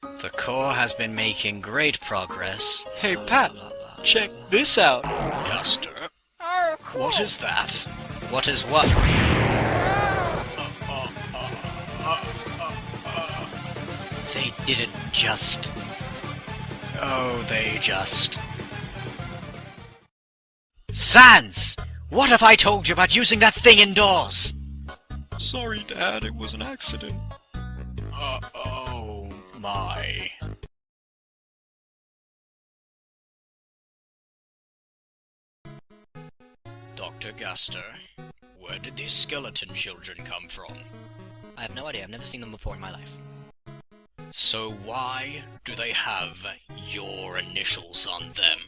The core has been making great progress. Hey, Pat, check this out. Guster? What is that? What is what? They didn't just... Oh, they just... Sans! What have I told you about using that thing indoors? Sorry, Dad, it was an accident. Oh my... Dr. Guster, where did these skeleton children come from? I have no idea. I've never seen them before in my life. So why do they have your initials on them?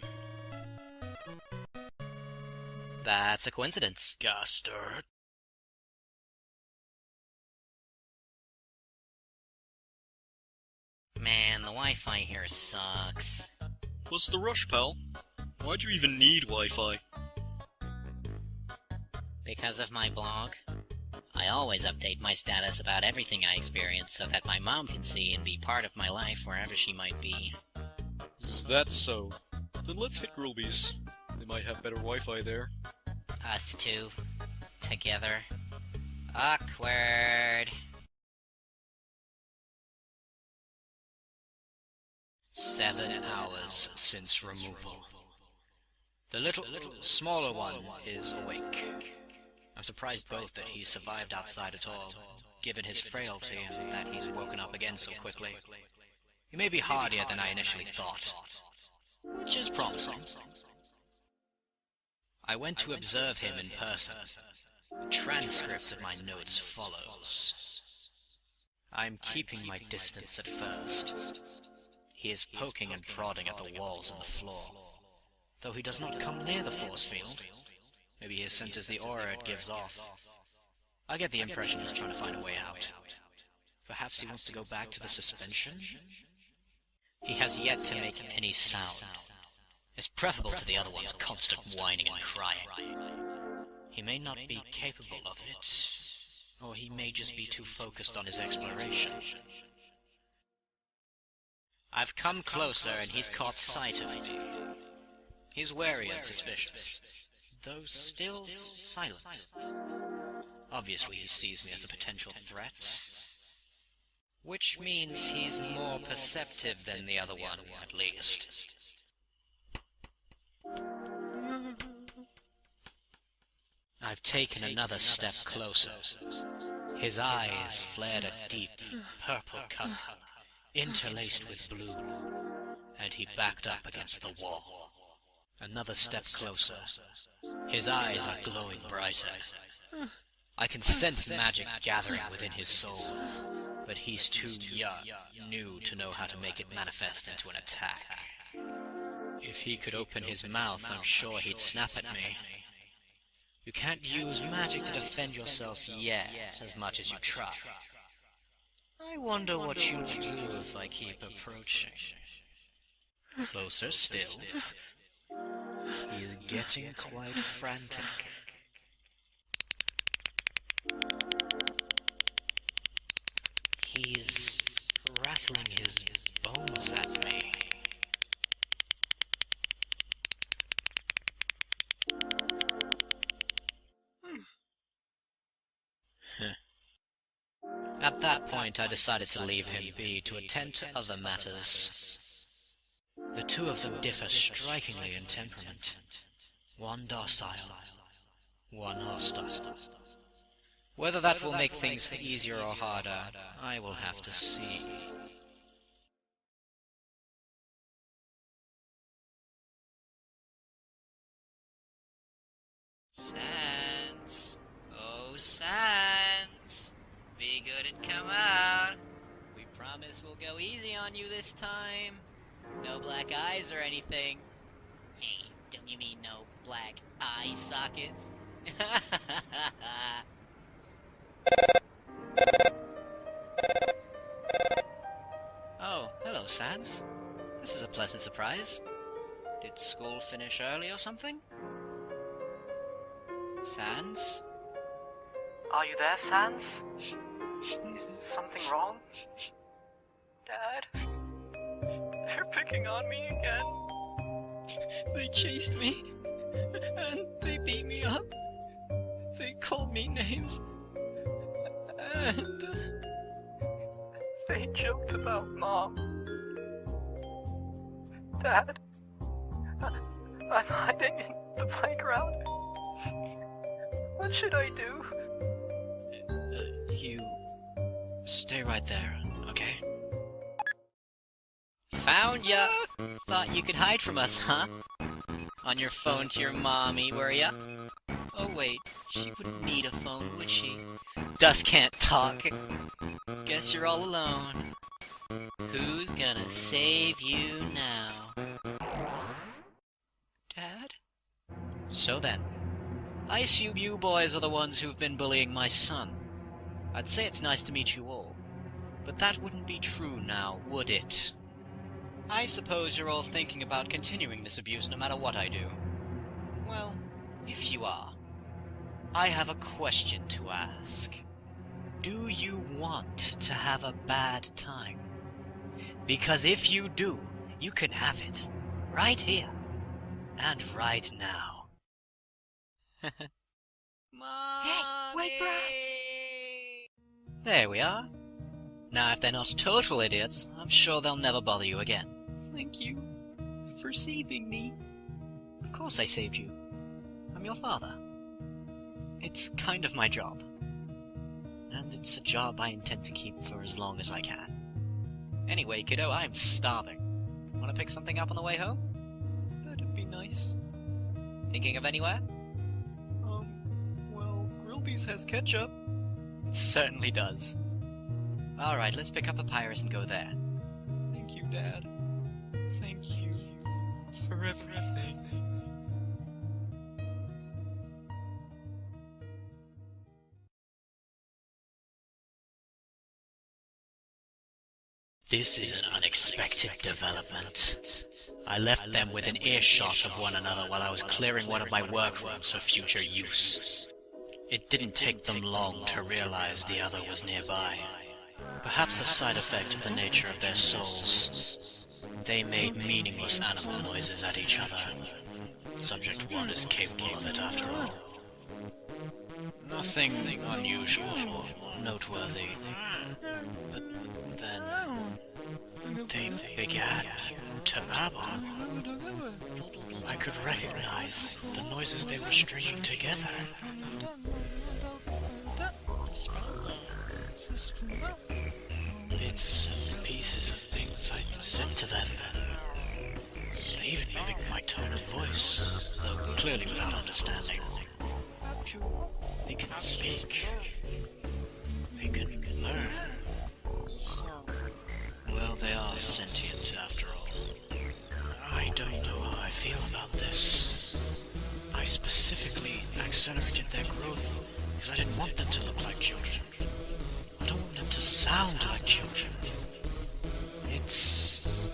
That's a coincidence. Guster. Man, the Wi-Fi here sucks. What's the rush, pal? Why'd you even need Wi-Fi? Because of my blog. I always update my status about everything I experience so that my mom can see and be part of my life wherever she might be. Is that so? Then let's hit Grillby's. They might have better Wi-Fi there. Us two. Together. Awkward. 7 hours since removal. The little smaller one is awake. I'm surprised both that he survived outside at all, given his frailty and that he's woken up again so quickly. He may be hardier than I initially thought, which is promising. I went to observe him in person. The transcript of my notes follows. I'm keeping my distance at first. He is poking and prodding at the walls and the floor, though he does not come near the force field. Maybe he senses the aura it gives off. I get the impression he's trying to find a way out. Perhaps he wants to go back to the suspension? He has yet to make any sound. It's preferable to the other one's constant whining and crying. He may not be capable of it, or he may just be too focused on his exploration. I've come closer and he's caught sight of me. He's wary and suspicious, though still silent. Obviously he sees me as a potential threat, which means he's more perceptive than the other one, at least. I've taken another step closer. His eyes flared a deep purple color, interlaced with blue, and he backed up against the wall. Another step closer. His eyes are glowing brighter. I can sense magic gathering within his soul, but he's too young, new to know how to make it manifest into an attack. If he could open his mouth, I'm sure he'd snap at me. You can't use magic to defend yourself yet, as much as you try. I wonder what you'll do if I keep approaching. Closer still. He is getting quite frantic. He's rattling his bones at me. At that point, I decided to leave him be to attend to other matters. The two of them differ strikingly in temperament. One docile, one hostile. Whether that will make things easier or harder, I will have to see. Sans, oh Sans, be good and come out. We promise we'll go easy on you this time. No black eyes or anything. Hey, don't you mean no black eye sockets? Oh, hello, Sans. This is a pleasant surprise. Did school finish early or something? Sans? Are you there, Sans? Is something wrong? Dad? picking on me again? They chased me, and they beat me up. They called me names, and... They joked about Mom. Dad, I'm hiding in the playground. What should I do? You... stay right there, okay? Found ya! Thought you could hide from us, huh? On your phone to your mommy, were ya? Oh wait, she wouldn't need a phone, would she? Dust can't talk. Guess you're all alone. Who's gonna save you now? Dad? So then, I assume you boys are the ones who've been bullying my son. I'd say it's nice to meet you all, but that wouldn't be true now, would it? I suppose you're all thinking about continuing this abuse no matter what I do. Well, if you are, I have a question to ask. Do you want to have a bad time? Because if you do, you can have it. Right here. And right now. Mommy! Hey, wait for us! There we are. Now, if they're not total idiots, I'm sure they'll never bother you again. Thank you for saving me. Of course I saved you. I'm your father. It's kind of my job. And it's a job I intend to keep for as long as I can. Anyway, kiddo, I'm starving. Wanna pick something up on the way home? That'd be nice. Thinking of anywhere? Well, Grillby's has ketchup. It certainly does. Alright, let's pick up a Papyrus and go there. Thank you, Dad. Thank you for everything. This is an unexpected development. I left them within earshot of one another while I was clearing one of my workrooms for future use. It didn't take them long to realize the other was nearby. Perhaps a side effect of the nature of their souls. They made meaningless animal noises at each other. Subject 1 is capable of it after all. Nothing unusual or noteworthy. But then they began to babble. I could recognize the noises they were stringing together. It's pieces of things I said to them. They even mimicked my tone of voice, though clearly without understanding. They can speak. They can learn. Well, they are sentient after all. I don't know how I feel about this. I specifically accelerated their growth because I didn't want them to look like children. I don't want them to sound like children. It's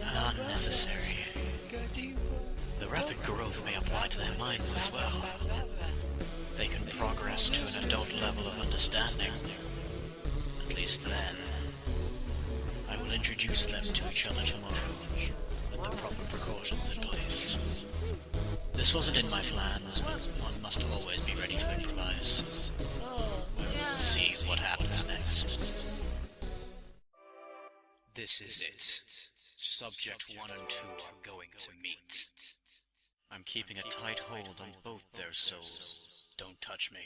unnecessary. The rapid growth may apply to their minds as well. They can progress to an adult level of understanding. At least then, I will introduce them to each other tomorrow, with the proper precautions in place. This wasn't in my plans, but one must always be ready to improvise. We'll see what happens next. This is it. Subject 1 and 2 are going to meet. I'm keeping a tight hold on both their souls. Don't touch me.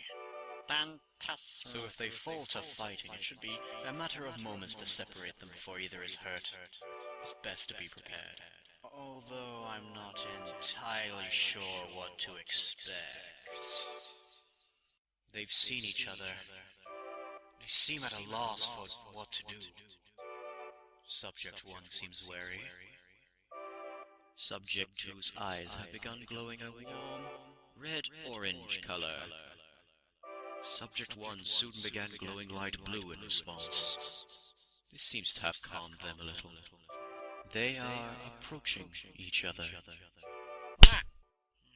So if they fall to fighting, it should be a matter of moments to separate them before either is hurt. It's best to be prepared. Although I'm not entirely sure what to expect. They've seen each other. They seem at a loss for what to do. Subject 1 seems wary. Subject 2's eyes have begun glowing a warm red-orange color. Subject 1 soon began glowing light blue in response. This seems to have calmed them a little. They are approaching each other.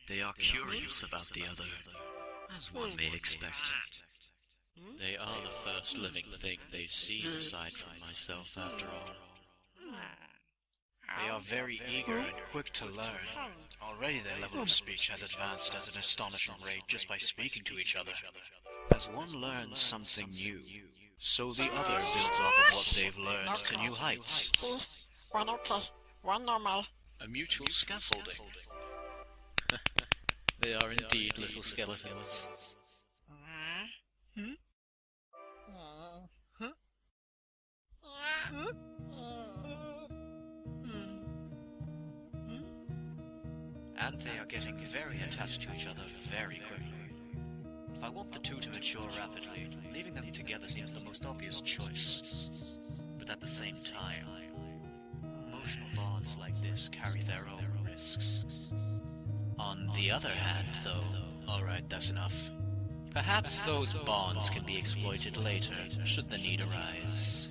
They are curious about the other, as one may expect. They are the first living thing they've seen aside from myself, after all. They are are very eager and quick to learn. Already their level of speech has advanced at an astonishing rate just by speaking to each other. As one learns something new, so the other builds off of what they've learned to new heights. One okay, one normal. A mutual scaffolding. They are indeed little skeletons. And they are getting very attached to each other very quickly. If I want the two to mature rapidly, leaving them together seems the most obvious choice. But at the same time, emotional bonds like this carry their own risks. On the other hand, though... Alright, that's enough. Perhaps those bonds can be exploited later, should the need arise.